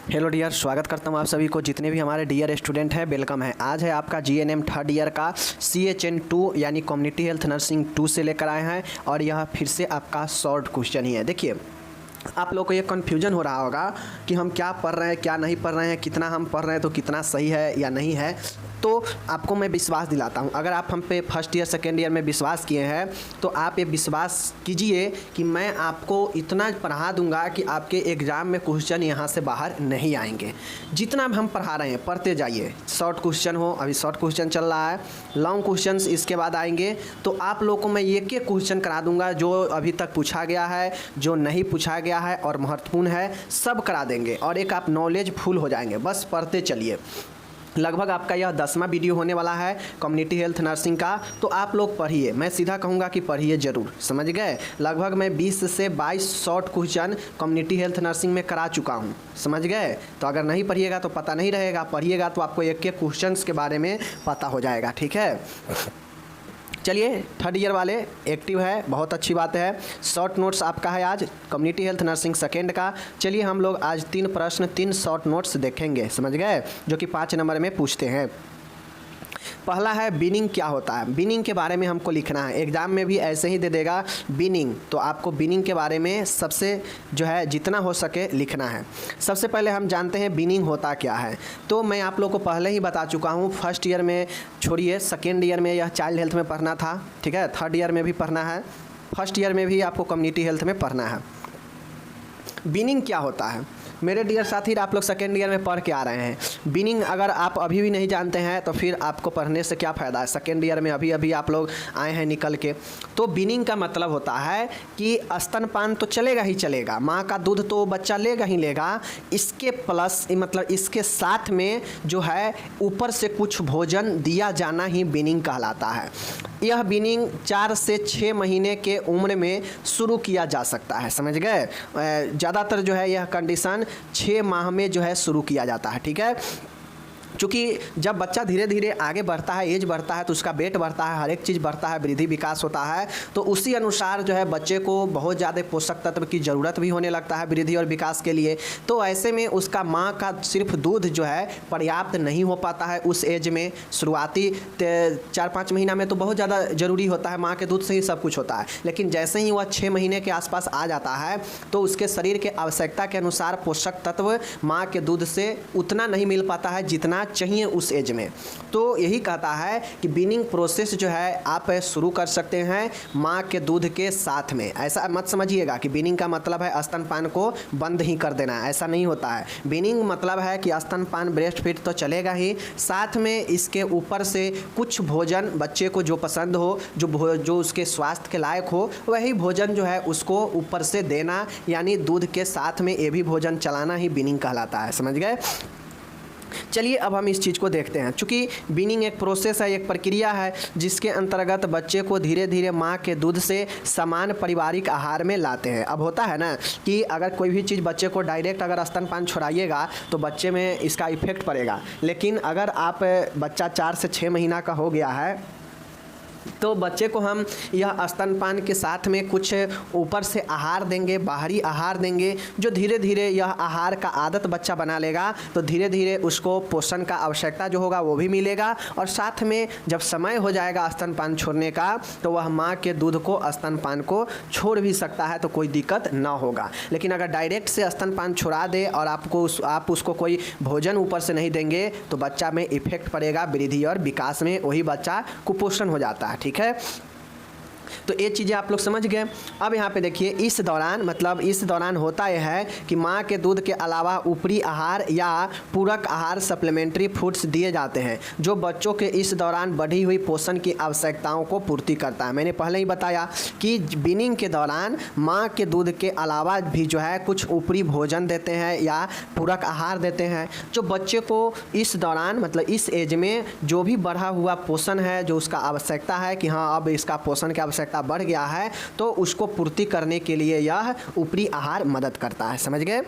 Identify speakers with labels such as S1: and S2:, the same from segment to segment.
S1: Hello dear, स्वागत करता हूँ आप सभी को। जितने भी हमारे डियर स्टूडेंट हैं, वेलकम है। आज है आपका जीएनएम थर्ड ईयर का CHN 2 यानी कम्युनिटी हेल्थ नर्सिंग 2 से लेकर आए हैं और यह फिर से आपका शॉर्ट क्वेश्चन ही है। देखिए, आप लोग को ये कन्फ्यूजन हो रहा होगा कि हम क्या पढ़ रहे हैं, क्या नहीं पढ़ रहे हैं, कितना हम पढ़ रहे हैं तो कितना सही है या नहीं है। तो आपको मैं विश्वास दिलाता हूँ, अगर आप हम पे फर्स्ट ईयर सेकेंड ईयर में विश्वास किए हैं तो आप ये विश्वास कीजिए कि मैं आपको इतना पढ़ा दूंगा कि आपके एग्ज़ाम में क्वेश्चन यहाँ से बाहर नहीं आएंगे। जितना हम पढ़ा रहे हैं पढ़ते जाइए। शॉर्ट क्वेश्चन हो, अभी शॉर्ट क्वेश्चन चल रहा है, लॉन्ग क्वेश्चन इसके बाद आएंगे। तो आप लोग को मैं एक एक क्वेश्चन करा दूंगा जो अभी तक पूछा गया है, जो नहीं पूछा गया है और महत्वपूर्ण है, सब करा देंगे और एक आप नॉलेज फुल हो जाएंगे। बस पढ़ते चलिए। लगभग आपका यह 10वां वीडियो होने वाला है कम्युनिटी हेल्थ नर्सिंग का। तो आप लोग पढ़िए, मैं सीधा कहूँगा कि पढ़िए ज़रूर, समझ गए। लगभग मैं 20 से 22 short question community health nursing में करा चुका हूँ, समझ गए। तो अगर नहीं पढ़िएगा तो पता नहीं रहेगा, पढ़िएगा तो आपको एक एक क्वेश्चन के बारे में पता हो जाएगा, ठीक है। चलिए, थर्ड ईयर वाले एक्टिव है, बहुत अच्छी बात है। शॉर्ट नोट्स आपका है आज कम्युनिटी हेल्थ नर्सिंग सेकेंड का। चलिए, हम लोग आज 3 प्रश्न 3 शॉर्ट नोट्स देखेंगे, समझ गए, जो कि 5 नंबर में पूछते हैं। पहला है बीनिंग क्या होता है। बीनिंग के बारे में हमको लिखना है, एग्ज़ाम में भी ऐसे ही दे देगा बीनिंग। तो आपको बीनिंग के बारे में सबसे जो है जितना हो सके लिखना है। सबसे पहले हम जानते हैं बीनिंग होता क्या है। तो मैं आप लोग को पहले ही बता चुका हूँ, फर्स्ट ईयर में छोड़िए, सेकेंड ईयर में यह चाइल्ड हेल्थ में पढ़ना था, ठीक है। थर्ड ईयर में भी पढ़ना है, फर्स्ट ईयर में भी आपको कम्युनिटी हेल्थ में पढ़ना है। बीनिंग क्या होता है मेरे डियर साथी, आप लोग सेकेंड ईयर में पढ़ के आ रहे हैं। बीनिंग अगर आप अभी भी नहीं जानते हैं तो फिर आपको पढ़ने से क्या फ़ायदा है। सेकेंड ईयर में अभी अभी आप लोग आए हैं निकल के। तो बीनिंग का मतलब होता है कि स्तनपान तो चलेगा ही चलेगा, माँ का दूध तो बच्चा लेगा ही लेगा, इसके प्लस मतलब इसके साथ में जो है ऊपर से कुछ भोजन दिया जाना ही बीनिंग कहलाता है। यह बीनिंग 4 से 6 महीने के उम्र में शुरू किया जा सकता है, समझ गए। ज़्यादातर जो है यह कंडीशन 6 माह में जो है शुरू किया जाता है, ठीक है। क्योंकि जब बच्चा धीरे धीरे आगे बढ़ता है, एज बढ़ता है, तो उसका वेट बढ़ता है, हर एक चीज़ बढ़ता है, वृद्धि विकास होता है। तो उसी अनुसार जो है बच्चे को बहुत ज़्यादा पोषक तत्व की ज़रूरत भी होने लगता है वृद्धि और विकास के लिए। तो ऐसे में उसका माँ का सिर्फ दूध जो है पर्याप्त नहीं हो पाता है उस एज में। शुरुआती 4-5 महीना में तो बहुत ज़्यादा ज़रूरी होता है, माँ के दूध से ही सब कुछ होता है। लेकिन जैसे ही वह 6 महीने के आसपास आ जाता है तो उसके शरीर के आवश्यकता के अनुसार पोषक तत्व माँ के दूध से उतना नहीं मिल पाता है जितना चाहिए उस एज में। तो यही कहता है कि बीनिंग प्रोसेस जो है आप शुरू कर सकते हैं माँ के दूध के साथ में। ऐसा मत समझिएगा कि बीनिंग का मतलब है स्तनपान को बंद ही कर देना, ऐसा नहीं होता है। बीनिंग मतलब है कि स्तनपान ब्रेस्ट फीड तो चलेगा ही, साथ में इसके ऊपर से कुछ भोजन बच्चे को जो पसंद हो, जो उसके स्वास्थ्य के लायक हो, वही भोजन जो है उसको ऊपर से देना, यानी दूध के साथ में ये भी भोजन चलाना ही बीनिंग कहलाता है, समझ गए। चलिए, अब हम इस चीज़ को देखते हैं। चूँकि बीनिंग एक प्रोसेस है, एक प्रक्रिया है जिसके अंतर्गत बच्चे को धीरे धीरे माँ के दूध से समान पारिवारिक आहार में लाते हैं। अब होता है ना कि अगर कोई भी चीज़ बच्चे को डायरेक्ट अगर स्तनपान छुड़ाइएगा तो बच्चे में इसका इफेक्ट पड़ेगा। लेकिन अगर आप बच्चा 4 से 6 महीना का हो गया है तो बच्चे को हम यह स्तनपान के साथ में कुछ ऊपर से आहार देंगे, बाहरी आहार देंगे, जो धीरे धीरे यह आहार का आदत बच्चा बना लेगा। तो धीरे धीरे उसको पोषण का आवश्यकता जो होगा वो भी मिलेगा और साथ में जब समय हो जाएगा स्तनपान छोड़ने का तो वह माँ के दूध को, स्तनपान को छोड़ भी सकता है, तो कोई दिक्कत ना होगा। लेकिन अगर डायरेक्ट से स्तनपान छुड़ा दे और आप उसको कोई भोजन ऊपर से नहीं देंगे तो बच्चा में इफेक्ट पड़ेगा, वृद्धि और विकास में वही बच्चा कुपोषण हो जाता है, ठीक है। तो ये चीज़ें आप लोग समझ गए। अब यहाँ पे देखिए, इस दौरान होता यह है कि माँ के दूध के अलावा ऊपरी आहार या पूरक आहार सप्लीमेंट्री फूड्स दिए जाते हैं जो बच्चों के इस दौरान बढ़ी हुई पोषण की आवश्यकताओं को पूर्ति करता है। मैंने पहले ही बताया कि बीनिंग के दौरान माँ के दूध के अलावा भी जो है कुछ ऊपरी भोजन देते हैं या पूरक आहार देते हैं जो बच्चे को इस दौरान मतलब इस एज में जो भी बढ़ा हुआ पोषण है, जो उसका आवश्यकता है कि हाँ अब इसका पोषण की आवश्यकता बढ़ गया है, तो उसको पूर्ति करने के लिए यह ऊपरी आहार मदद करता है, समझ गए।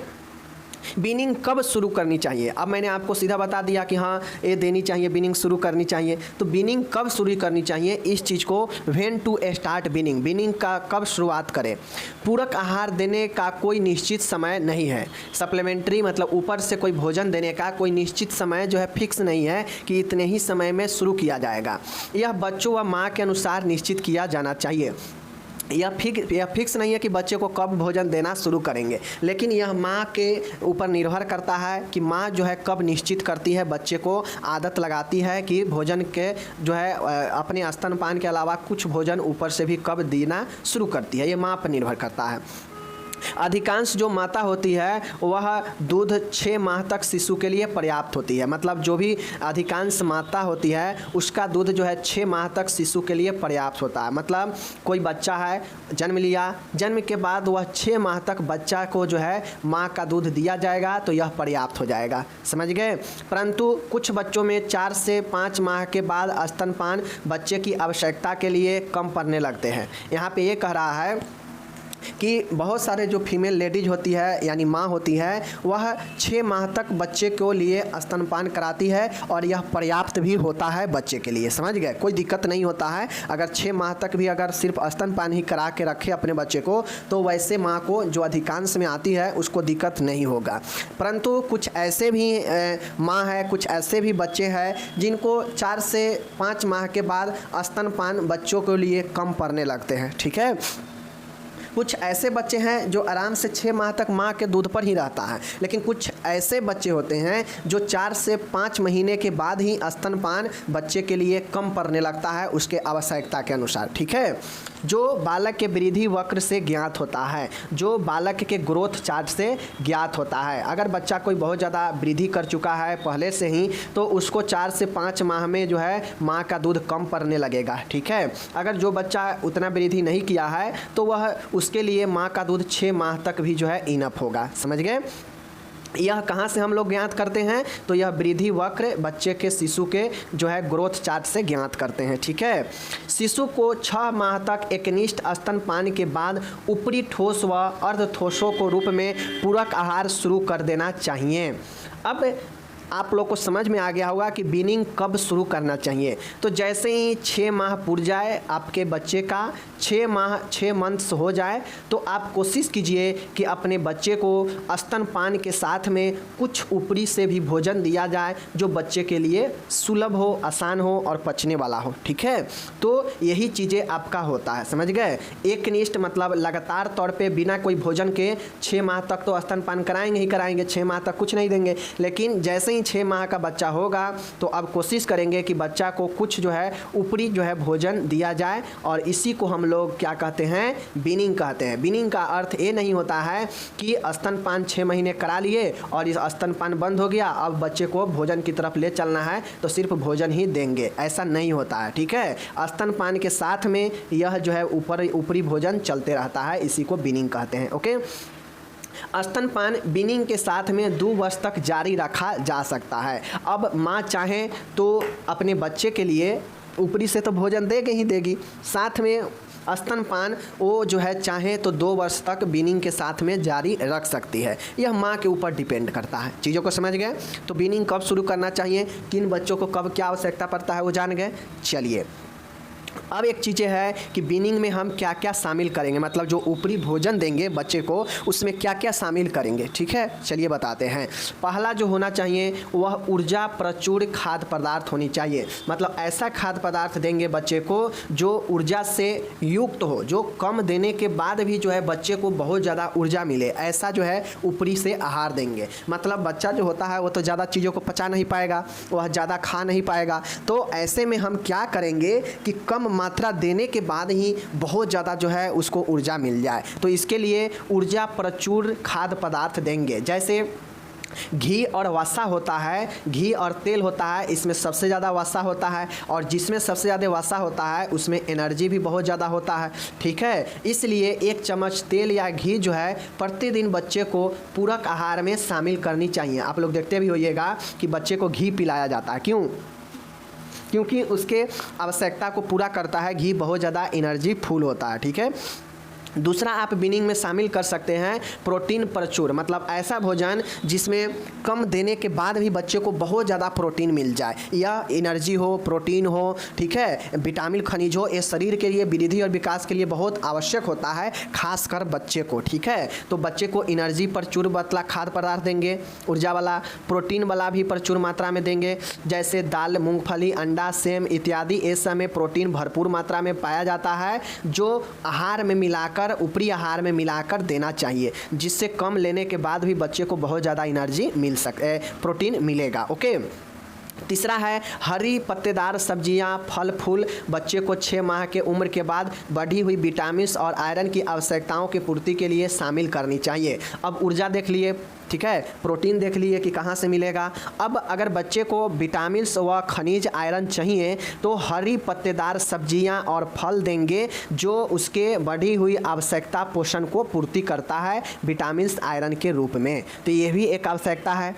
S1: बीनिंग कब शुरू करनी चाहिए? अब मैंने आपको सीधा बता दिया कि हाँ ये देनी चाहिए, बीनिंग शुरू करनी चाहिए। तो बीनिंग कब शुरू करनी चाहिए, इस चीज़ को when to start weaning, weaning का कब शुरुआत करें। पूरक आहार देने का कोई निश्चित समय नहीं है। सप्लीमेंट्री मतलब ऊपर से कोई भोजन देने का कोई निश्चित समय जो है फिक्स नहीं है कि इतने ही समय में शुरू किया जाएगा। यह बच्चों व माँ के अनुसार निश्चित किया जाना चाहिए। यह फिक्स नहीं है कि बच्चे को कब भोजन देना शुरू करेंगे, लेकिन यह माँ के ऊपर निर्भर करता है कि माँ जो है कब निश्चित करती है, बच्चे को आदत लगाती है कि भोजन के जो है अपने स्तनपान के अलावा कुछ भोजन ऊपर से भी कब देना शुरू करती है। ये माँ पर निर्भर करता है। अधिकांश जो माता होती है वह दूध 6 माह तक शिशु के लिए पर्याप्त होती है। मतलब जो भी अधिकांश माता होती है उसका दूध जो है 6 माह तक शिशु के लिए पर्याप्त होता है। मतलब कोई बच्चा है, जन्म लिया, जन्म के बाद वह 6 माह तक बच्चा को जो है माँ का दूध दिया जाएगा तो यह पर्याप्त हो जाएगा, समझ गए। परंतु कुछ बच्चों में 4 से 5 माह के बाद स्तनपान बच्चे की आवश्यकता के लिए कम पड़ने लगते हैं। यहाँ पे ये कह रहा है कि बहुत सारे जो फीमेल लेडीज होती है यानी माँ होती है वह 6 माह तक बच्चे के लिए स्तनपान कराती है और यह पर्याप्त भी होता है बच्चे के लिए, समझ गए। कोई दिक्कत नहीं होता है अगर 6 माह तक भी अगर सिर्फ स्तनपान ही करा के रखे अपने बच्चे को, तो वैसे माँ को जो अधिकांश में आती है उसको दिक्कत नहीं होगा। परंतु कुछ ऐसे भी माँ है, कुछ ऐसे भी बच्चे हैं जिनको 4 से 5 माह के बाद स्तनपान बच्चों के लिए कम पड़ने लगते हैं, ठीक है। कुछ ऐसे बच्चे हैं जो आराम से 6 माह तक माँ के दूध पर ही रहता है, लेकिन कुछ ऐसे बच्चे होते हैं जो 4 से 5 महीने के बाद ही स्तनपान बच्चे के लिए कम पड़ने लगता है उसके आवश्यकता के अनुसार, ठीक है। जो बालक के वृद्धि वक्र से ज्ञात होता है, जो बालक के ग्रोथ चार्ट से ज्ञात होता है। अगर बच्चा कोई बहुत ज़्यादा वृद्धि कर चुका है पहले से ही तो उसको 4 से 5 माह में जो है माँ का दूध कम पड़ने लगेगा, ठीक है। अगर जो बच्चा उतना वृद्धि नहीं किया है तो वह उसके लिए माँ का दूध 6 माह तक भी जो है इनफ होगा, समझ गए। यह कहाँ से हम लोग ज्ञात करते हैं, तो यह वृद्धि वक्र बच्चे के शिशु के जो है ग्रोथ चार्ट से ज्ञात करते हैं, ठीक है। शिशु को 6 माह तक एकनिष्ठ स्तनपान के बाद ऊपरी ठोस व अर्ध ठोसों को रूप में पूरक आहार शुरू कर देना चाहिए। अब आप लोग को समझ में आ गया होगा कि बीनिंग कब शुरू करना चाहिए। तो जैसे ही 6 माह पूर जाए, आपके बच्चे का 6 मंथ्स हो जाए, तो आप कोशिश कीजिए कि अपने बच्चे को स्तनपान के साथ में कुछ ऊपरी से भी भोजन दिया जाए जो बच्चे के लिए सुलभ हो, आसान हो और पचने वाला हो, ठीक है। तो यही चीज़ें आपका होता है, समझ गए। एकनिष्ठ मतलब लगातार तौर पे बिना कोई भोजन के 6 माह तक तो स्तनपान कराएंगे ही कराएंगे, 6 माह तक कुछ नहीं देंगे। लेकिन जैसे ही 6 माह का बच्चा होगा तो अब कोशिश करेंगे कि बच्चा को कुछ जो है ऊपरी जो है भोजन दिया जाए, और इसी को हम लोग क्या कहते हैं, बीनिंग कहते हैं। बीनिंग का अर्थ ये नहीं होता है कि स्तनपान 6 महीने करा लिए और इस स्तनपान बंद हो गया, अब बच्चे को भोजन की तरफ ले चलना है तो सिर्फ भोजन ही देंगे, ऐसा नहीं होता है, ठीक है। स्तनपान के साथ में यह जो है ऊपरी भोजन चलते रहता है, इसी को बीनिंग कहते हैं, ओके। स्तनपान बीनिंग के साथ में 2 वर्ष तक जारी रखा जा सकता है। अब माँ चाहे तो अपने बच्चे के लिए ऊपरी से तो भोजन देगी ही देगी, साथ में स्तनपान वो जो है चाहे तो 2 वर्ष तक बीनिंग के साथ में जारी रख सकती है। यह माँ के ऊपर डिपेंड करता है। चीज़ों को समझ गए। तो बीनिंग कब शुरू करना चाहिए, किन बच्चों को कब क्या आवश्यकता पड़ता है वो जान गए। चलिए अब एक चीज़ें है कि बीनिंग में हम क्या क्या शामिल करेंगे, मतलब जो ऊपरी भोजन देंगे बच्चे को उसमें क्या क्या शामिल करेंगे, ठीक है। चलिए बताते हैं। पहला जो होना चाहिए वह ऊर्जा प्रचुर खाद्य पदार्थ होनी चाहिए। मतलब ऐसा खाद्य पदार्थ देंगे बच्चे को जो ऊर्जा से युक्त हो, जो कम देने के बाद भी जो है बच्चे को बहुत ज़्यादा ऊर्जा मिले, ऐसा जो है ऊपरी से आहार देंगे। मतलब बच्चा जो होता है वो तो ज़्यादा चीज़ों को पचा नहीं पाएगा, वह ज़्यादा खा नहीं पाएगा। तो ऐसे में हम क्या करेंगे कि कम मात्रा देने के बाद ही बहुत ज़्यादा जो है उसको ऊर्जा मिल जाए। तो इसके लिए ऊर्जा प्रचुर खाद्य पदार्थ देंगे। जैसे घी और वसा होता है, घी और तेल होता है, इसमें सबसे ज़्यादा वसा होता है, और जिसमें सबसे ज़्यादा वसा होता है उसमें एनर्जी भी बहुत ज़्यादा होता है, ठीक है। इसलिए 1 चम्मच तेल या घी जो है प्रतिदिन बच्चे को पूरक आहार में शामिल करनी चाहिए। आप लोग देखते भी होइएगा कि बच्चे को घी पिलाया जाता है, क्यों? क्योंकि उसके आवश्यकता को पूरा करता है। घी बहुत ज़्यादा एनर्जी फुल होता है, ठीक है। दूसरा आप बिनिंग में शामिल कर सकते हैं प्रोटीन प्रचुर, मतलब ऐसा भोजन जिसमें कम देने के बाद भी बच्चे को बहुत ज़्यादा प्रोटीन मिल जाए, या एनर्जी हो, प्रोटीन हो, ठीक है, विटामिन खनिज हो। ये शरीर के लिए वृद्धि और विकास के लिए बहुत आवश्यक होता है, खासकर बच्चे को, ठीक है। तो बच्चे को एनर्जी प्रचुर वाला खाद्य पदार्थ देंगे, ऊर्जा वाला, प्रोटीन वाला भी प्रचुर मात्रा में देंगे, जैसे दाल, मूँगफली, अंडा, सेम इत्यादि। इस समय प्रोटीन भरपूर मात्रा में पाया जाता है, जो आहार में मिलाकर, ऊपरी आहार में मिलाकर देना चाहिए, जिससे कम लेने के बाद भी बच्चे को बहुत ज़्यादा एनर्जी मिल सके, प्रोटीन मिलेगा। ओके। तीसरा है हरी पत्तेदार सब्जियां, फल फूल बच्चे को 6 माह के उम्र के बाद बढ़ी हुई विटामिन और आयरन की आवश्यकताओं की पूर्ति के लिए शामिल करनी चाहिए। अब ऊर्जा देख लिए, ठीक है, प्रोटीन देख लिए कि कहाँ से मिलेगा। अब अगर बच्चे को विटामिन व खनिज आयरन चाहिए तो हरी पत्तेदार सब्जियां और फल देंगे, जो उसके बढ़ी हुई आवश्यकता पोषण को पूर्ति करता है विटामिन आयरन के रूप में। तो ये भी एक आवश्यकता है।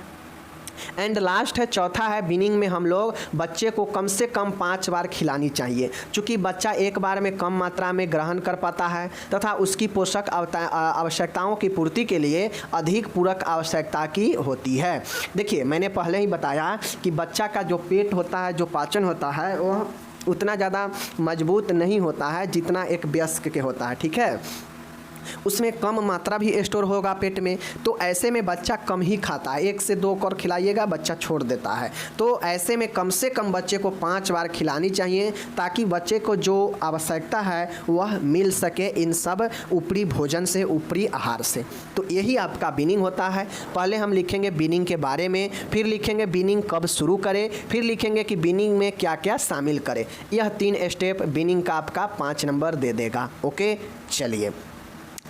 S1: एंड लास्ट है, चौथा है, बिनिंग में हम लोग बच्चे को कम से कम 5 बार खिलानी चाहिए, क्योंकि बच्चा एक बार में कम मात्रा में ग्रहण कर पाता है तथा उसकी पोषक आवश्यकताओं की पूर्ति के लिए अधिक पूरक आवश्यकता की होती है। देखिए, मैंने पहले ही बताया कि बच्चा का जो पेट होता है, जो पाचन होता है, वह उतना ज़्यादा मजबूत नहीं होता है जितना एक वयस्क के होता है, ठीक है। उसमें कम मात्रा भी स्टोर होगा पेट में, तो ऐसे में बच्चा कम ही खाता है। 1 से 2 कौर खिलाइएगा, बच्चा छोड़ देता है। तो ऐसे में कम से कम बच्चे को 5 बार खिलानी चाहिए, ताकि बच्चे को जो आवश्यकता है वह मिल सके इन सब ऊपरी भोजन से, ऊपरी आहार से। तो यही आपका बिनिंग होता है। पहले हम लिखेंगे बिनिंग के बारे में, फिर लिखेंगे बिनिंग कब शुरू करें, फिर लिखेंगे कि बिनिंग में क्या क्या शामिल करें। यह 3 स्टेप बिनिंग का आपका 5 नंबर दे देगा। ओके, चलिए।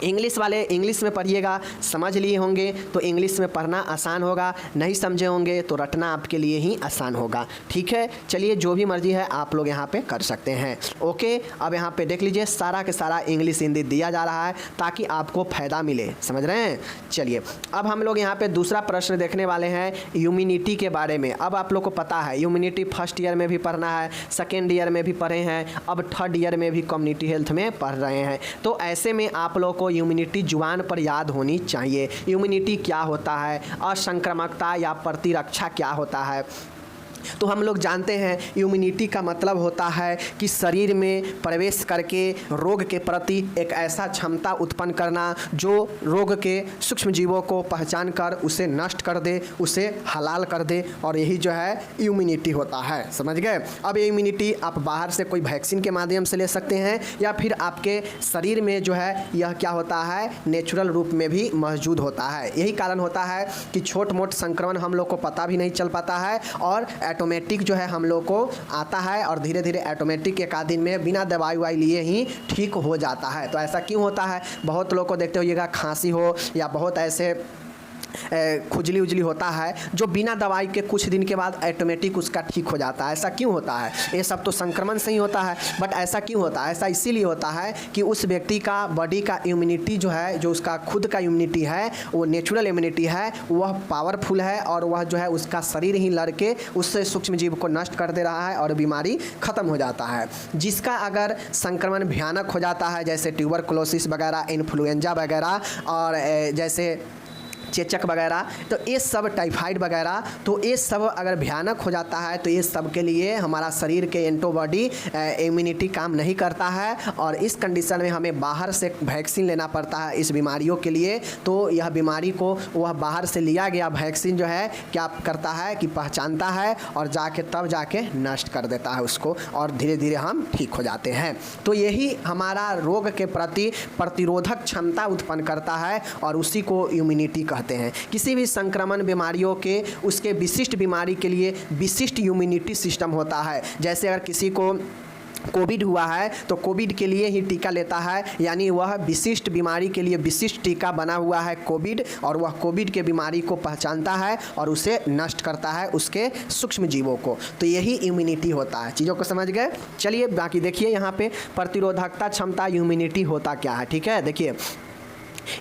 S1: इंग्लिश वाले इंग्लिश में पढ़िएगा, समझ लिए होंगे तो इंग्लिश में पढ़ना आसान होगा, नहीं समझे होंगे तो रटना आपके लिए ही आसान होगा, ठीक है। चलिए, जो भी मर्जी है आप लोग यहाँ पे कर सकते हैं। ओके, अब यहाँ पे देख लीजिए, सारा के सारा इंग्लिश हिंदी दिया जा रहा है ताकि आपको फ़ायदा मिले, समझ रहे हैं। चलिए, अब हम लोग यहाँ पे दूसरा प्रश्न देखने वाले हैं इम्यूनिटी के बारे में। अब आप लोग को पता है इम्यूनिटी फर्स्ट ईयर में भी पढ़ना है, सेकेंड ईयर में भी पढ़े हैं, अब थर्ड ईयर में भी कम्युनिटी हेल्थ में पढ़ रहे हैं। तो ऐसे में आप लोग को इम्यूनिटी जुबान पर याद होनी चाहिए। इम्यूनिटी क्या होता है, असंक्रामकता या प्रतिरक्षा क्या होता है। तो हम लोग जानते हैं इम्यूनिटी का मतलब होता है कि शरीर में प्रवेश करके रोग के प्रति एक ऐसा क्षमता उत्पन्न करना जो रोग के सूक्ष्म जीवों को पहचान कर उसे नष्ट कर दे, उसे हलाल कर दे, और यही जो है इम्यूनिटी होता है, समझ गए। अब ये इम्यूनिटी आप बाहर से कोई वैक्सीन के माध्यम से ले सकते हैं, या फिर आपके शरीर में जो है यह क्या होता है, नेचुरल रूप में भी मौजूद होता है। यही कारण होता है कि छोट मोट संक्रमण हम लोग को पता भी नहीं चल पाता है, और ऑटोमेटिक जो है हम लोग को आता है, और धीरे धीरे ऑटोमेटिक एक आध दिन में बिना दवाई वाई लिए ही ठीक हो जाता है। तो ऐसा क्यों होता है, बहुत लोग को देखते होइएगा खांसी हो या बहुत ऐसे खुजली उजली होता है जो बिना दवाई के कुछ दिन के बाद ऑटोमेटिक उसका ठीक हो जाता है। ऐसा क्यों होता है, ये सब तो संक्रमण से ही होता है, बट ऐसा क्यों होता है, ऐसा इसीलिए होता है कि उस व्यक्ति का बॉडी का इम्यूनिटी जो है, जो उसका खुद का इम्यूनिटी है, वो नेचुरल इम्यूनिटी है, वह पावरफुल है, और वह जो है उसका शरीर ही लड़के उससे सूक्ष्म जीव को नष्ट कर दे रहा है और बीमारी ख़त्म हो जाता है। जिसका अगर संक्रमण भयानक हो जाता है, जैसे ट्यूबरकुलोसिस वगैरह, इन्फ्लुएंजा वगैरह, और जैसे चेचक वगैरह, तो ये सब टाइफाइड वगैरह, तो ये सब अगर भयानक हो जाता है तो ये सब के लिए हमारा शरीर के एंटीबॉडी इम्यूनिटी काम नहीं करता है, और इस कंडीशन में हमें बाहर से वैक्सीन लेना पड़ता है इस बीमारियों के लिए। तो यह बीमारी को वह बाहर से लिया गया वैक्सीन जो है क्या करता है कि पहचानता है और जाके तब जाके नष्ट कर देता है उसको, और धीरे धीरे हम ठीक हो जाते हैं। तो यही हमारा रोग के प्रति प्रतिरोधक क्षमता उत्पन्न करता है, और उसी को इम्यूनिटी कहते हैं। किसी भी संक्रमण बीमारियों के उसके विशिष्ट बीमारी के लिए विशिष्ट इम्यूनिटी सिस्टम होता है। जैसे अगर किसी को कोविड हुआ है तो कोविड के लिए ही टीका लेता है, यानी वह विशिष्ट बीमारी के लिए विशिष्ट टीका बना हुआ है कोविड, और वह कोविड के बीमारी को पहचानता है और उसे नष्ट करता है उसके सूक्ष्म जीवों को। तो यही इम्यूनिटी होता है। चीज़ों को समझ गए। चलिए बाकी देखिए यहाँ पे प्रतिरोधकता क्षमता इम्यूनिटी होता क्या है, ठीक है। देखिए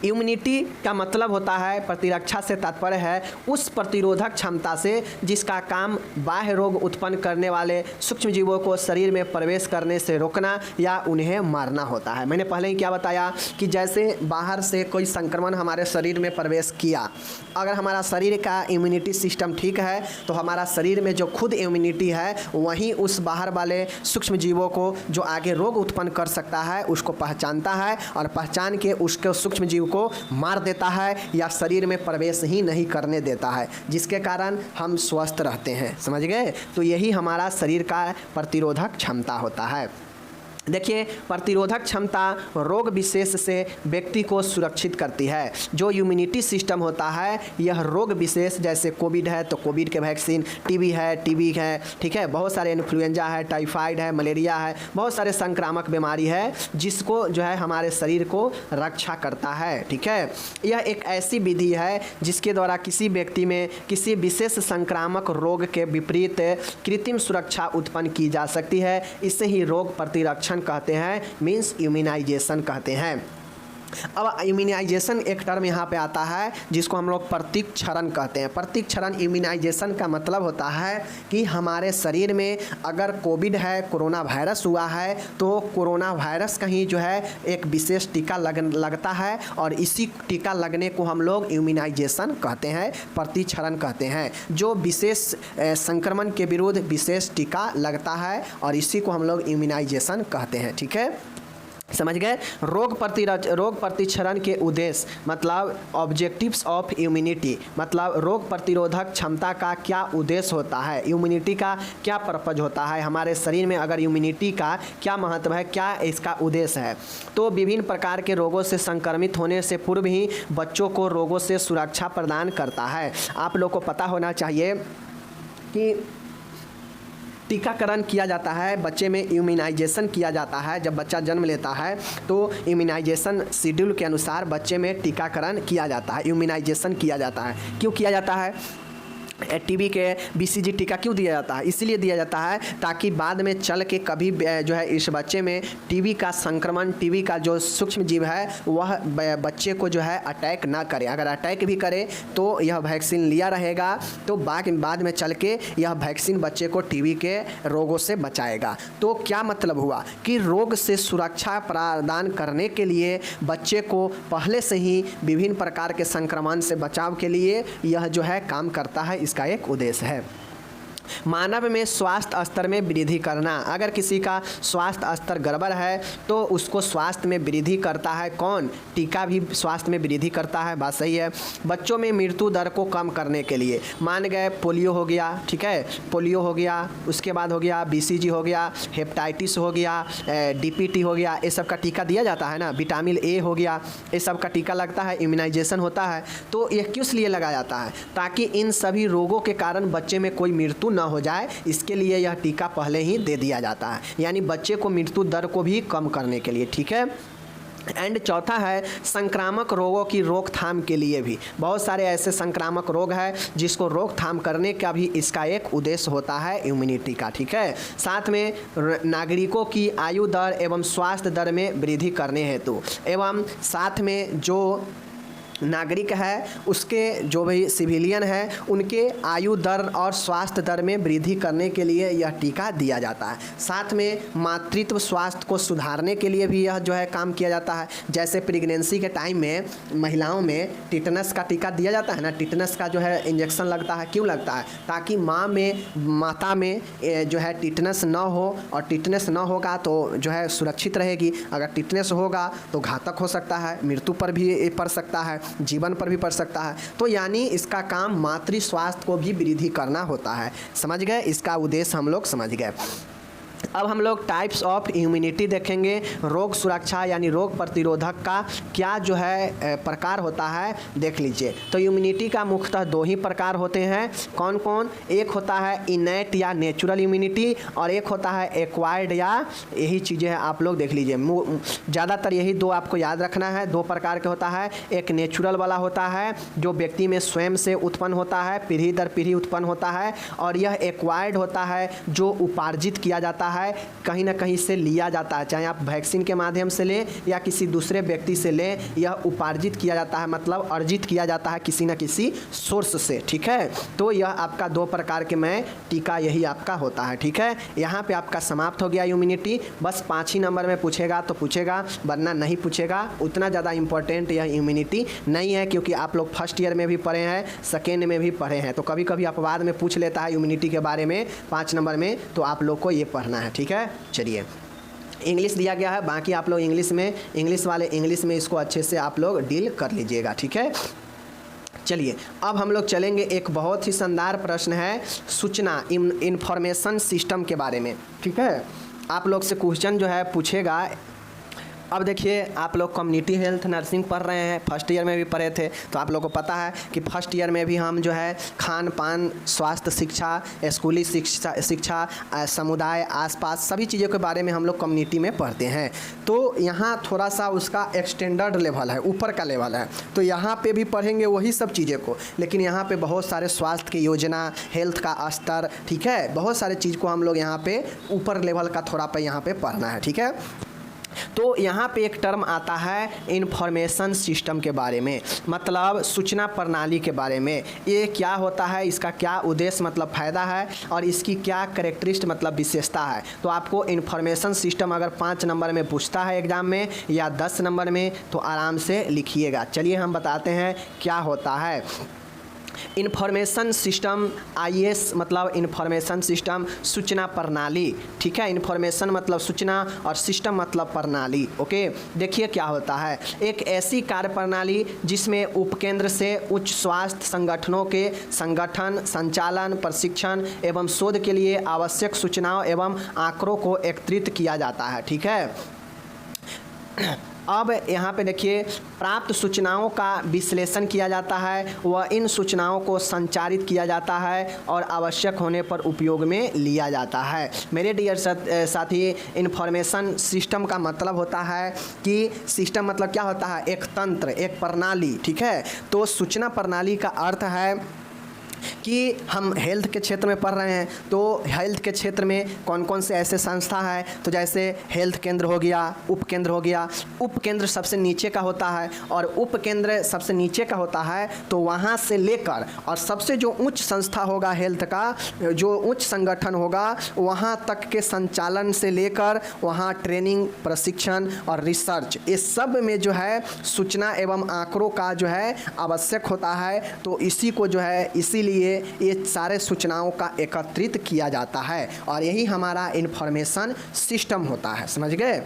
S1: इम्यूनिटी का मतलब होता है, प्रतिरक्षा से तात्पर्य है उस प्रतिरोधक क्षमता से जिसका काम बाह्य रोग उत्पन्न करने वाले सूक्ष्म जीवों को शरीर में प्रवेश करने से रोकना या उन्हें मारना होता है। मैंने पहले ही क्या बताया कि जैसे बाहर से कोई संक्रमण हमारे शरीर में प्रवेश किया, अगर हमारा शरीर का इम्यूनिटी सिस्टम ठीक है तो हमारा शरीर में जो खुद इम्यूनिटी है वहीं उस बाहर वाले सूक्ष्म जीवों को जो आगे रोग उत्पन्न कर सकता है उसको पहचानता है और पहचान के उसके सूक्ष्म जीव को मार देता है या शरीर में प्रवेश ही नहीं करने देता है, जिसके कारण हम स्वस्थ रहते हैं। समझ गए? तो यही हमारा शरीर का प्रतिरोधक क्षमता होता है। देखिए, प्रतिरोधक क्षमता रोग विशेष से व्यक्ति को सुरक्षित करती है। जो इम्यूनिटी सिस्टम होता है यह रोग विशेष, जैसे कोविड है तो कोविड के वैक्सीन, टीबी है, ठीक है, बहुत सारे इन्फ्लुएंजा है, टाइफाइड है, मलेरिया है, बहुत सारे संक्रामक बीमारी है जिसको जो है हमारे शरीर को रक्षा करता है। ठीक है, यह एक ऐसी विधि है जिसके द्वारा किसी व्यक्ति में किसी विशेष संक्रामक रोग के विपरीत कृत्रिम सुरक्षा उत्पन्न की जा सकती है। इसे ही रोग प्रतिरक्षण कहते हैं, मीन्स इम्यूनाइजेशन कहते हैं। अब इम्यूनाइजेशन एक टर्म यहाँ पे आता है जिसको हम लोग प्रतिक्षरण कहते हैं। प्रतिक्षरण इम्यूनाइजेशन का मतलब होता है कि हमारे शरीर में अगर कोविड है, कोरोना वायरस हुआ है, तो कोरोना वायरस का ही जो है एक विशेष टीका लगता है और इसी टीका लगने को हम लोग इम्यूनाइजेशन कहते हैं, प्रतिक्षरण कहते हैं। जो विशेष संक्रमण के विरुद्ध विशेष टीका लगता है और इसी को हम लोग इम्यूनाइजेशन कहते हैं। ठीक है, समझ गए? रोग प्रतिक्षरण के उद्देश्य मतलब ऑब्जेक्टिव्स ऑफ इम्यूनिटी, मतलब रोग प्रतिरोधक क्षमता का क्या उद्देश्य होता है, इम्यूनिटी का क्या पर्पज होता है, हमारे शरीर में अगर इम्यूनिटी का क्या महत्व है, क्या इसका उद्देश्य है। तो विभिन्न प्रकार के रोगों से संक्रमित होने से पूर्व ही बच्चों को रोगों से सुरक्षा प्रदान करता है। आप लोग को पता होना चाहिए कि टीकाकरण किया जाता है, बच्चे में इम्यूनाइजेशन किया जाता है। जब बच्चा जन्म लेता है तो इम्यूनाइजेशन शेड्यूल के अनुसार बच्चे में टीकाकरण किया जाता है, इम्यूनाइजेशन किया जाता है। क्यों किया जाता है? टीबी के बीसीजी टीका क्यों दिया जाता है? इसलिए दिया जाता है ताकि बाद में चल के कभी जो है इस बच्चे में टीबी का संक्रमण, टीबी का जो सूक्ष्म जीव है वह बच्चे को जो है अटैक ना करे। अगर अटैक भी करे तो यह वैक्सीन लिया रहेगा तो बाद में चल के यह वैक्सीन बच्चे को टीबी के रोगों से बचाएगा। तो क्या मतलब हुआ कि रोग से सुरक्षा प्रदान करने के लिए बच्चे को पहले से ही विभिन्न प्रकार के संक्रमण से बचाव के लिए यह जो है काम करता है, इसका एक उद्देश्य है। मानव में स्वास्थ्य स्तर में वृद्धि करना, अगर किसी का स्वास्थ्य स्तर गड़बड़ है तो उसको स्वास्थ्य में वृद्धि करता है कौन? टीका भी स्वास्थ्य में वृद्धि करता है, बात सही है। बच्चों में मृत्यु दर को कम करने के लिए, मान गए पोलियो हो गया, ठीक है, पोलियो हो गया, उसके बाद हो गया बीसीजी हो गया, हेपेटाइटिस हो गया, डीपीटी हो गया, ये सब का टीका दिया जाता है ना, विटामिन ए हो गया, ये सब का टीका लगता है, इम्यूनाइजेशन होता है। तो यह किस लिए लगाया जाता है? ताकि इन सभी रोगों के कारण बच्चे में कोई मृत्यु ना हो जाए, इसके लिए यह टीका पहले ही दे दिया जाता है, यानी बच्चे को मृत्यु दर को भी कम करने के लिए। ठीक है, एंड चौथा है संक्रामक रोगों की रोकथाम के लिए भी। बहुत सारे ऐसे संक्रामक रोग हैं जिसको रोकथाम करने का भी इसका एक उद्देश्य होता है इम्यूनिटी का। ठीक है, साथ में नागरिकों की आयु दर एवं स्वास्थ्य दर में वृद्धि करने हेतु एवं साथ में जो नागरिक है उसके जो भी सिविलियन है उनके आयु दर और स्वास्थ्य दर में वृद्धि करने के लिए यह टीका दिया जाता है। साथ में मातृत्व स्वास्थ्य को सुधारने के लिए भी यह जो है काम किया जाता है। जैसे प्रेगनेंसी के टाइम में महिलाओं में टिटनस का टीका दिया जाता है ना, टिटनस का जो है इंजेक्शन लगता है। क्यों लगता है? ताकि माता में जो है टिटनस न हो, और टिटनस न होगा तो जो है सुरक्षित रहेगी। अगर टिटनस होगा तो घातक हो सकता है, मृत्यु पर भी पड़ सकता है, जीवन पर भी पड़ सकता है। तो यानी इसका काम मातृ स्वास्थ्य को भी वृद्धि करना होता है। समझ गए? इसका उद्देश्य हम लोग समझ गए। अब हम लोग टाइप्स ऑफ इम्यूनिटी देखेंगे। रोग सुरक्षा यानी रोग प्रतिरोधक का क्या जो है प्रकार होता है, देख लीजिए। तो इम्यूनिटी का मुख्यतः दो ही प्रकार होते हैं। कौन कौन? एक होता है इनेट या नेचुरल इम्यूनिटी और एक होता है एक्वायर्ड, या यही चीज़ें हैं, आप लोग देख लीजिए। ज़्यादातर यही दो आपको याद रखना है। दो प्रकार के होता है, एक नेचुरल वाला होता है जो व्यक्ति में स्वयं से उत्पन्न होता है, पीढ़ी दर पीढ़ी उत्पन्न होता है, और यह एक्वायर्ड होता है जो उपार्जित किया जाता है कहीं ना कहीं से लिया जाता है, चाहे आप वैक्सीन के माध्यम से लें या किसी दूसरे व्यक्ति से लें, यह उपार्जित किया जाता है, मतलब अर्जित किया जाता है किसी न किसी सोर्स से। ठीक है, तो यह आपका 2 प्रकार के में टीका यही आपका होता है। ठीक है, यहाँ पे आपका समाप्त हो गया इम्यूनिटी। बस 5 ही नंबर में पूछेगा तो पूछेगा, वरना नहीं पूछेगा। उतना ज़्यादा इंपॉर्टेंट यह इम्यूनिटी नहीं है, क्योंकि आप लोग फर्स्ट ईयर में भी पढ़े हैं, सेकेंड में भी पढ़े हैं, तो कभी कभी अपवाद में पूछ लेता है इम्यूनिटी के बारे में 5 नंबर में, तो आप लोग को ये पढ़ना है। ठीक है, चलिए इंग्लिश दिया गया है, बाकी आप लोग इंग्लिश वाले इंग्लिश में इसको अच्छे से आप लोग डील कर लीजिएगा। ठीक है, चलिए अब हम लोग चलेंगे, एक बहुत ही शानदार प्रश्न है सूचना इंफॉर्मेशन सिस्टम के बारे में। ठीक है, आप लोग से क्वेश्चन जो है पूछेगा। अब देखिए, आप लोग कम्युनिटी हेल्थ नर्सिंग पढ़ रहे हैं, फर्स्ट ईयर में भी पढ़े थे, तो आप लोगों को पता है कि फर्स्ट ईयर में भी हम जो है खान पान, स्वास्थ्य शिक्षा, स्कूली शिक्षा, समुदाय, आसपास सभी चीज़ों के बारे में हम लोग कम्युनिटी में पढ़ते हैं। तो यहाँ थोड़ा सा उसका एक्सटेंडर्ड लेवल है, ऊपर का लेवल है, तो यहाँ पे भी पढ़ेंगे वही सब चीज़ें को, लेकिन यहाँ पे बहुत सारे स्वास्थ्य की योजना, हेल्थ का स्तर, ठीक है, बहुत सारे चीज़ को हम लोग यहाँ पे ऊपर लेवल का थोड़ा पे यहाँ पे पढ़ना है। ठीक है, तो यहाँ पे एक टर्म आता है इंफॉर्मेशन सिस्टम के बारे में, मतलब सूचना प्रणाली के बारे में। ये क्या होता है, इसका क्या उद्देश्य मतलब फ़ायदा है, और इसकी क्या कैरेक्टरिस्ट मतलब विशेषता है। तो आपको इंफॉर्मेशन सिस्टम अगर 5 नंबर में पूछता है एग्ज़ाम में या 10 नंबर में, तो आराम से लिखिएगा। चलिए हम बताते हैं क्या होता है इंफॉर्मेशन सिस्टम। आईएस मतलब इंफॉर्मेशन सिस्टम, सूचना प्रणाली। ठीक है, इंफॉर्मेशन मतलब सूचना और सिस्टम मतलब प्रणाली। ओके, देखिए क्या होता है, एक ऐसी कार्य प्रणाली जिसमें उपकेंद्र से उच्च स्वास्थ्य संगठनों के संगठन, संचालन, प्रशिक्षण एवं शोध के लिए आवश्यक सूचनाओं एवं आंकड़ों को एकत्रित किया जाता है। ठीक है, अब यहाँ पे देखिए, प्राप्त सूचनाओं का विश्लेषण किया जाता है, वह इन सूचनाओं को संचारित किया जाता है और आवश्यक होने पर उपयोग में लिया जाता है। मेरे डियर साथी, इंफॉर्मेशन सिस्टम का मतलब होता है कि सिस्टम मतलब क्या होता है, एक तंत्र, एक प्रणाली। ठीक है, तो सूचना प्रणाली का अर्थ है कि हम हेल्थ के क्षेत्र में पढ़ रहे हैं, तो हेल्थ के क्षेत्र में कौन कौन से ऐसे संस्था है, तो जैसे हेल्थ केंद्र हो गया, उपकेंद्र हो गया। उपकेंद्र सबसे नीचे का होता है और उपकेंद्र सबसे नीचे का होता है, तो वहाँ से लेकर और सबसे जो उच्च संस्था होगा हेल्थ का, जो उच्च संगठन होगा, वहाँ तक के संचालन से लेकर वहाँ ट्रेनिंग, प्रशिक्षण और रिसर्च, इस सब में जो है सूचना एवं आंकड़ों का जो है आवश्यक होता है। तो इसी को जो है, इसीलिए ये सारे सूचनाओं का एकत्रित किया जाता है, और यही हमारा इंफॉर्मेशन सिस्टम होता है। समझ गए?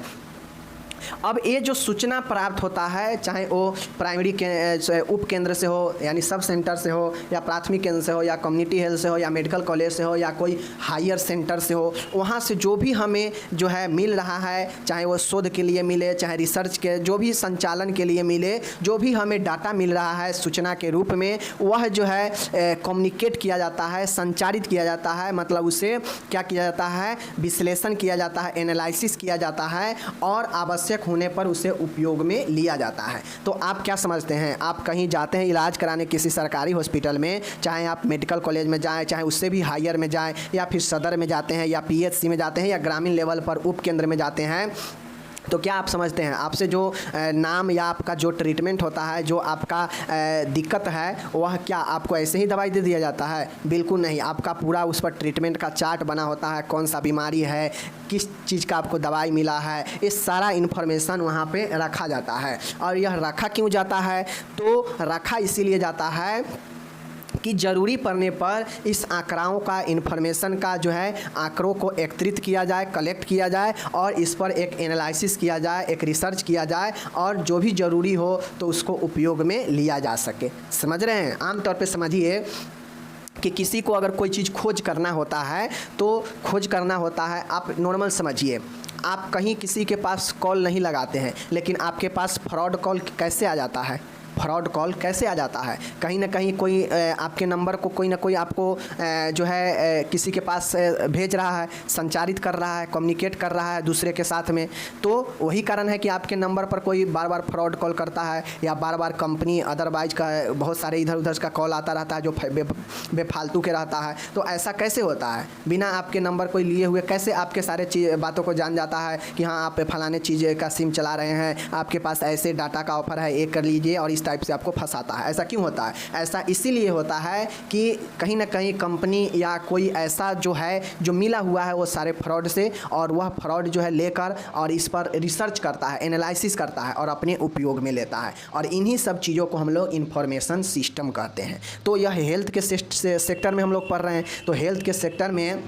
S1: अब ये जो सूचना प्राप्त होता है, चाहे वो प्राइमरी के उप केंद्र से हो, यानी सब सेंटर से हो, या प्राथमिक केंद्र से हो, या कम्युनिटी हेल्थ से हो, या मेडिकल कॉलेज से हो, या कोई हायर सेंटर से हो, वहाँ से जो भी हमें जो है मिल रहा है, चाहे वो शोध के लिए मिले, चाहे रिसर्च के जो भी संचालन के लिए मिले, जो भी हमें डाटा मिल रहा है सूचना के रूप में, वह जो है कम्युनिकेट किया जाता है, संचारित किया जाता है, मतलब उसे क्या किया जाता है, विश्लेषण किया जाता है, एनालिसिस किया जाता है, और आवश्यक होने पर उसे उपयोग में लिया जाता है। तो आप क्या समझते हैं, आप कहीं जाते हैं इलाज कराने किसी सरकारी हॉस्पिटल में, चाहे आप मेडिकल कॉलेज में जाएं, चाहे उससे भी हायर में जाएं, या फिर सदर में जाते हैं, या पीएचसी में जाते हैं, या ग्रामीण लेवल पर उप केंद्र में जाते हैं, तो क्या आप समझते हैं आपसे जो नाम या आपका जो ट्रीटमेंट होता है, जो आपका दिक्कत है, वह क्या आपको ऐसे ही दवाई दे दिया जाता है? बिल्कुल नहीं, आपका पूरा उस पर ट्रीटमेंट का चार्ट बना होता है, कौन सा बीमारी है, किस चीज़ का आपको दवाई मिला है, ये सारा इन्फॉर्मेशन वहाँ पे रखा जाता है। और यह रखा क्यों जाता है? तो रखा इसीलिए जाता है कि ज़रूरी पड़ने पर इस आंकड़ों का, इन्फॉर्मेशन का जो है आंकड़ों को एकत्रित किया जाए, कलेक्ट किया जाए, और इस पर एक एनालिसिस किया जाए, एक रिसर्च किया जाए, और जो भी ज़रूरी हो तो उसको उपयोग में लिया जा सके। समझ रहे हैं? आमतौर पे समझिए कि किसी को अगर कोई चीज़ खोज करना होता है, तो खोज करना होता है, आप नॉर्मल समझिए, आप कहीं किसी के पास कॉल नहीं लगाते हैं, लेकिन आपके पास फ्रॉड कॉल कैसे आ जाता है? फ्रॉड कॉल कैसे आ जाता है। कहीं ना कहीं कोई आपके नंबर को कोई ना कोई आपको जो है किसी के पास भेज रहा है, संचारित कर रहा है, कम्युनिकेट कर रहा है दूसरे के साथ में। तो वही कारण है कि आपके नंबर पर कोई बार बार फ्रॉड कॉल करता है या बार बार कंपनी अदरवाइज का बहुत सारे इधर उधर का कॉल आता रहता है जो बेफालतू के रहता है। तो ऐसा कैसे होता है, बिना आपके नंबर को लिए हुए कैसे आपके सारे बातों को जान जाता है कि हाँ आप फलाने चीज़ का सिम चला रहे हैं, आपके पास ऐसे डाटा का ऑफर है, एक कर लीजिए, और इस टाइप से आपको फंसाता है। ऐसा क्यों होता है? ऐसा इसीलिए होता है कि कहीं ना कहीं कंपनी या कोई ऐसा जो है जो मिला हुआ है वो सारे फ्रॉड से, और वह फ्रॉड जो है लेकर और इस पर रिसर्च करता है, एनालिसिस करता है और अपने उपयोग में लेता है। और इन्हीं सब चीज़ों को हम लोग इंफॉर्मेशन सिस्टम कहते हैं। तो यह हेल्थ के सेक्टर में हम लोग पढ़ रहे हैं। तो हेल्थ के सेक्टर में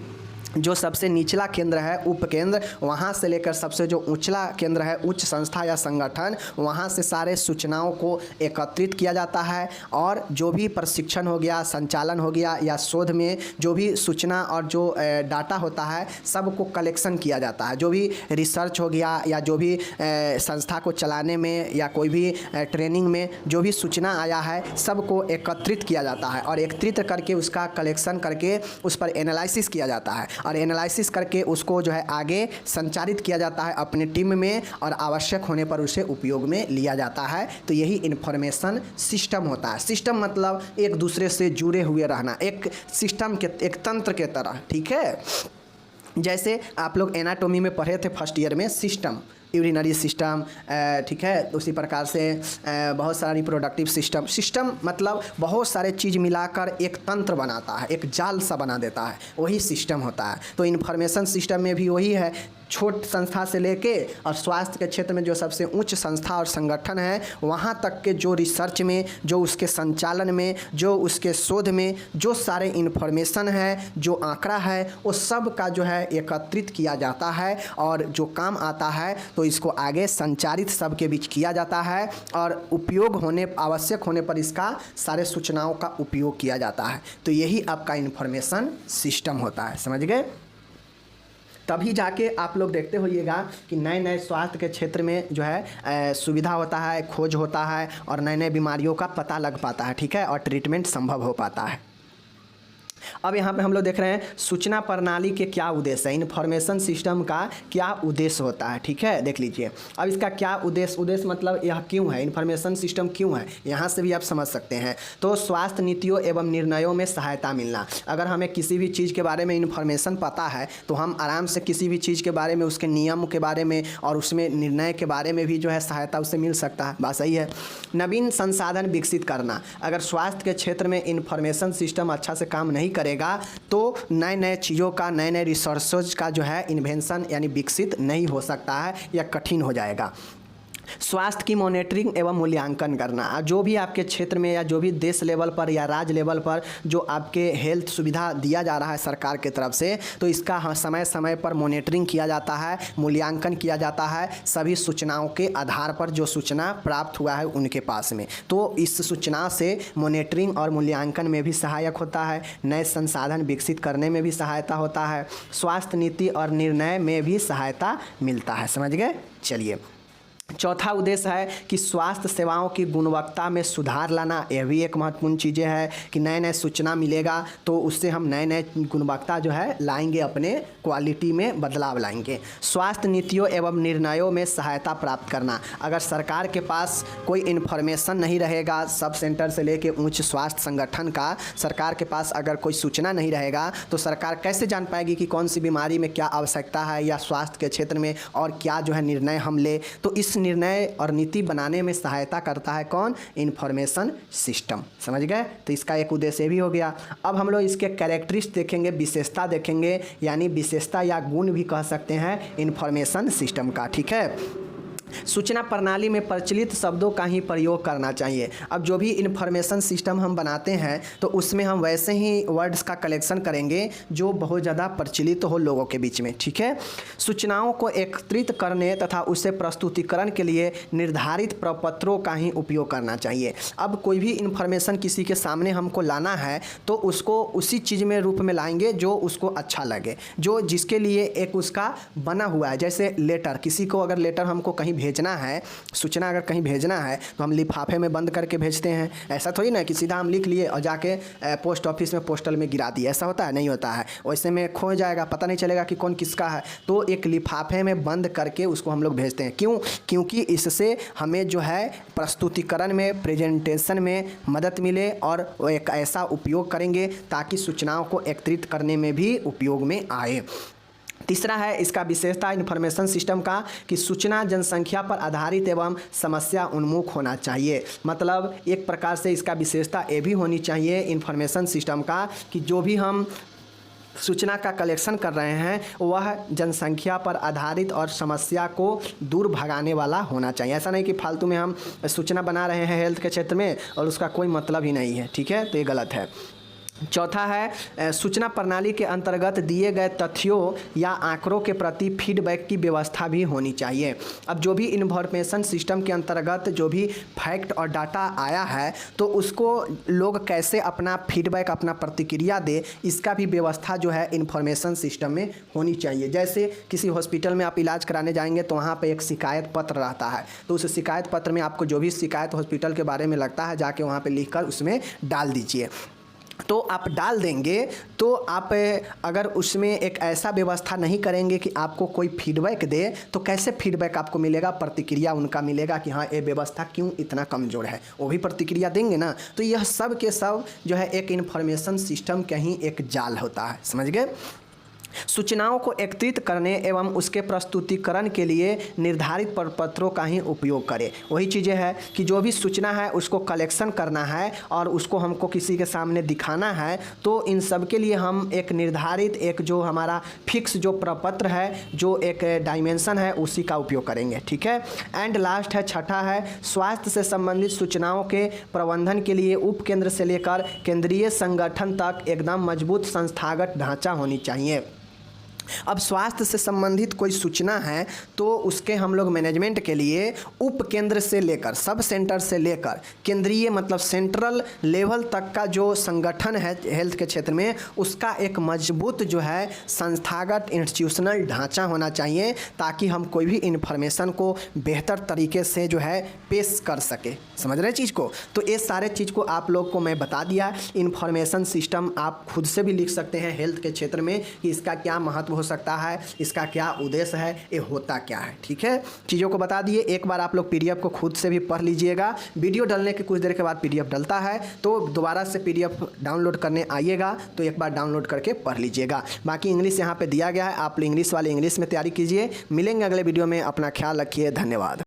S1: जो सबसे निचला केंद्र है, उपकेंद्र, वहाँ से लेकर सबसे जो ऊंचला केंद्र है, उच्च संस्था या संगठन, वहाँ से सारे सूचनाओं को एकत्रित किया जाता है। और जो भी प्रशिक्षण हो गया, संचालन हो गया या शोध में जो भी सूचना और जो डाटा होता है सबको कलेक्शन किया जाता है। जो भी रिसर्च हो गया या जो भी संस्था को चलाने में या कोई भी ट्रेनिंग में जो भी सूचना आया है सबको एकत्रित किया जाता है, और एकत्रित करके उसका कलेक्शन करके उस पर एनालिसिस किया जाता है, और एनालिसिस करके उसको जो है आगे संचारित किया जाता है अपने टीम में, और आवश्यक होने पर उसे उपयोग में लिया जाता है। तो यही इन्फॉर्मेशन सिस्टम होता है। सिस्टम मतलब एक दूसरे से जुड़े हुए रहना, एक सिस्टम के, एक तंत्र के तरह, ठीक है। जैसे आप लोग एनाटॉमी में पढ़े थे फर्स्ट ईयर में, सिस्टम, यूरिनरी सिस्टम, ठीक है। उसी प्रकार से बहुत सारा रिप्रोडक्टिव सिस्टम। सिस्टम मतलब बहुत सारे चीज़ मिलाकर एक तंत्र बनाता है, एक जाल सा बना देता है, वही सिस्टम होता है। तो इन्फॉर्मेशन सिस्टम में भी वही है। छोट संस्था से लेके और स्वास्थ्य के क्षेत्र में जो सबसे उच्च संस्था और संगठन है वहाँ तक के जो रिसर्च में, जो उसके संचालन में, जो उसके शोध में जो सारे इन्फॉर्मेशन है, जो आंकड़ा है, वो सब का जो है एकत्रित किया जाता है, और जो काम आता है तो इसको आगे संचारित सबके बीच किया जाता है, और उपयोग होने, आवश्यक होने पर इसका सारे सूचनाओं का उपयोग किया जाता है। तो यही आपका इन्फॉर्मेशन सिस्टम होता है, समझ गए। तभी जाके आप लोग देखते होइएगा कि नए नए स्वास्थ्य के क्षेत्र में जो है सुविधा होता है, खोज होता है, और नए नए बीमारियों का पता लग पाता है, ठीक है, और ट्रीटमेंट संभव हो पाता है। अब यहाँ पे हम लोग देख रहे हैं सूचना प्रणाली के क्या उद्देश्य है, इन्फॉर्मेशन सिस्टम का क्या उद्देश्य होता है, ठीक है, देख लीजिए। अब इसका क्या उद्देश्य मतलब यह क्यों है, इन्फॉर्मेशन सिस्टम क्यों है, यहाँ से भी आप समझ सकते हैं। तो स्वास्थ्य नीतियों एवं निर्णयों में सहायता मिलना। अगर हमें किसी भी चीज़ के बारे में इन्फॉर्मेशन पता है तो हम आराम से किसी भी चीज़ के बारे में, उसके नियम के बारे में और उसमें निर्णय के बारे में भी जो है सहायता उससे मिल सकता है। बात सही है। नवीन संसाधन विकसित करना। अगर स्वास्थ्य के क्षेत्र में इन्फॉर्मेशन सिस्टम अच्छा से काम नहीं करेगा तो नए नए चीज़ों का, नए नए रिसोर्सेज का जो है इन्वेंशन यानी विकसित नहीं हो सकता है या कठिन हो जाएगा। स्वास्थ्य की मॉनिटरिंग एवं मूल्यांकन करना। जो भी आपके क्षेत्र में या जो भी देश लेवल पर या राज्य लेवल पर जो आपके हेल्थ सुविधा दिया जा रहा है सरकार की तरफ से, तो इसका समय समय पर मॉनिटरिंग किया जाता है, मूल्यांकन किया जाता है, सभी सूचनाओं के आधार पर जो सूचना प्राप्त हुआ है उनके पास में। तो इस सूचना से मॉनिटरिंग और मूल्यांकन में भी सहायक होता है, नए संसाधन विकसित करने में भी सहायता होता है, स्वास्थ्य नीति और निर्णय में भी सहायता मिलता है, समझ गए। चलिए, चौथा उद्देश्य है कि स्वास्थ्य सेवाओं की गुणवत्ता में सुधार लाना। यह भी एक महत्वपूर्ण चीज़ें है कि नए नए सूचना मिलेगा तो उससे हम नए नए गुणवत्ता जो है लाएंगे, अपने क्वालिटी में बदलाव लाएंगे। स्वास्थ्य नीतियों एवं निर्णयों में सहायता प्राप्त करना। अगर सरकार के पास कोई इन्फॉर्मेशन नहीं रहेगा, सब सेंटर से लेके उच्च स्वास्थ्य संगठन का सरकार के पास अगर कोई सूचना नहीं रहेगा तो सरकार कैसे जान पाएगी कि कौन सी बीमारी में क्या आवश्यकता है या स्वास्थ्य के क्षेत्र में और क्या जो है निर्णय हम ले। तो इस निर्णय और नीति बनाने में सहायता करता है कौन, इन्फॉर्मेशन सिस्टम, समझ गए। तो इसका एक उद्देश्य भी हो गया। अब हम लोग इसके कैरेक्टरिस्टिक देखेंगे, विशेषता देखेंगे, यानी विशेषता या गुण भी कह सकते हैं इन्फॉर्मेशन सिस्टम का, ठीक है। सूचना प्रणाली में प्रचलित शब्दों का ही प्रयोग करना चाहिए। अब जो भी इन्फॉर्मेशन सिस्टम हम बनाते हैं तो उसमें हम वैसे ही वर्ड्स का कलेक्शन करेंगे जो बहुत ज़्यादा प्रचलित हो लोगों के बीच में, ठीक है। सूचनाओं को एकत्रित करने तथा उसे प्रस्तुतिकरण के लिए निर्धारित प्रपत्रों का ही उपयोग करना चाहिए। अब कोई भी इन्फॉर्मेशन किसी के सामने हमको लाना है तो उसको उसी चीज़ में रूप में लाएंगे जो उसको अच्छा लगे, जो जिसके लिए एक उसका बना हुआ है। जैसे लेटर, किसी को अगर लेटर हमको कहीं भेजना है, सूचना अगर कहीं भेजना है तो हम लिफाफे में बंद करके भेजते हैं। ऐसा थोड़ी ना कि सीधा हम लिख लिए और जाके पोस्ट ऑफिस में पोस्टल में गिरा दिए, ऐसा होता है? नहीं होता है। वैसे में खो जाएगा, पता नहीं चलेगा कि कौन किसका है। तो एक लिफाफे में बंद करके उसको हम लोग भेजते हैं। क्यों? क्योंकि इससे हमें जो है प्रस्तुतिकरण में, प्रेजेंटेशन में मदद मिले और एक ऐसा उपयोग करेंगे ताकि सूचनाओं को एकत्रित करने में भी उपयोग में आए। तीसरा है इसका विशेषता इन्फॉर्मेशन सिस्टम का कि सूचना जनसंख्या पर आधारित एवं समस्या उन्मुख होना चाहिए। मतलब एक प्रकार से इसका विशेषता ये भी होनी चाहिए इन्फॉर्मेशन सिस्टम का कि जो भी हम सूचना का कलेक्शन कर रहे हैं वह जनसंख्या पर आधारित और समस्या को दूर भगाने वाला होना चाहिए। ऐसा नहीं कि फालतू में हम सूचना बना रहे हैं हेल्थ के क्षेत्र में और उसका कोई मतलब ही नहीं है, ठीक है? तो ये गलत है। चौथा है सूचना प्रणाली के अंतर्गत दिए गए तथ्यों या आंकड़ों के प्रति फीडबैक की व्यवस्था भी होनी चाहिए। अब जो भी इन्फॉर्मेशन सिस्टम के अंतर्गत जो भी फैक्ट और डाटा आया है तो उसको लोग कैसे अपना फीडबैक, अपना प्रतिक्रिया दे, इसका भी व्यवस्था जो है इन्फॉर्मेशन सिस्टम में होनी चाहिए। जैसे किसी हॉस्पिटल में आप इलाज कराने जाएंगे तो वहाँ पर एक शिकायत पत्र रहता है, तो उस शिकायत पत्र में आपको जो भी शिकायत हॉस्पिटल के बारे में लगता है जाके वहाँ पर लिख कर उसमें डाल दीजिए। तो आप डाल देंगे तो आप अगर उसमें एक ऐसा व्यवस्था नहीं करेंगे कि आपको कोई फीडबैक दे तो कैसे फीडबैक आपको मिलेगा, प्रतिक्रिया उनका मिलेगा कि हाँ ये व्यवस्था क्यों इतना कमज़ोर है, वो भी प्रतिक्रिया देंगे ना। तो यह सब के सब जो है एक इन्फॉर्मेशन सिस्टम का ही एक जाल होता है, समझ गए? सूचनाओं को एकत्रित करने एवं उसके प्रस्तुतिकरण के लिए निर्धारित प्रपत्रों का ही उपयोग करें। वही चीज़ें हैं कि जो भी सूचना है उसको कलेक्शन करना है और उसको हमको किसी के सामने दिखाना है, तो इन सब के लिए हम एक निर्धारित एक जो हमारा फिक्स जो प्रपत्र है, जो एक डायमेंशन है, उसी का उपयोग करेंगे, ठीक है? एंड लास्ट है छठा है स्वास्थ्य से संबंधित सूचनाओं के प्रबंधन के लिए उपकेंद्र से लेकर केंद्रीय संगठन तक एकदम मजबूत संस्थागत ढांचा होनी चाहिए। अब स्वास्थ्य से संबंधित कोई सूचना है तो उसके हम लोग मैनेजमेंट के लिए उप केंद्र से लेकर, सब सेंटर से लेकर केंद्रीय मतलब सेंट्रल लेवल तक का जो संगठन है हेल्थ के क्षेत्र में, उसका एक मजबूत जो है संस्थागत इंस्टीट्यूशनल ढांचा होना चाहिए ताकि हम कोई भी इन्फॉर्मेशन को बेहतर तरीके से जो है पेश कर सके। समझ रहे चीज़ को? तो ये सारे चीज़ को आप लोग को मैं बता दिया। इन्फॉर्मेशन सिस्टम आप खुद से भी लिख सकते हैं हेल्थ के क्षेत्र में कि इसका क्या महत्व हो सकता है, इसका क्या उद्देश्य है, ये होता क्या है, ठीक है? चीज़ों को बता दिए। एक बार आप लोग पीडीएफ को खुद से भी पढ़ लीजिएगा। वीडियो डलने के कुछ देर के बाद पीडीएफ डलता है तो दोबारा से पीडीएफ डाउनलोड करने आइएगा तो एक बार डाउनलोड करके पढ़ लीजिएगा। बाकी इंग्लिश यहाँ पे दिया गया है, आप इंग्लिश वाले इंग्लिश में तैयारी कीजिए। मिलेंगे अगले वीडियो में, अपना ख्याल रखिए, धन्यवाद।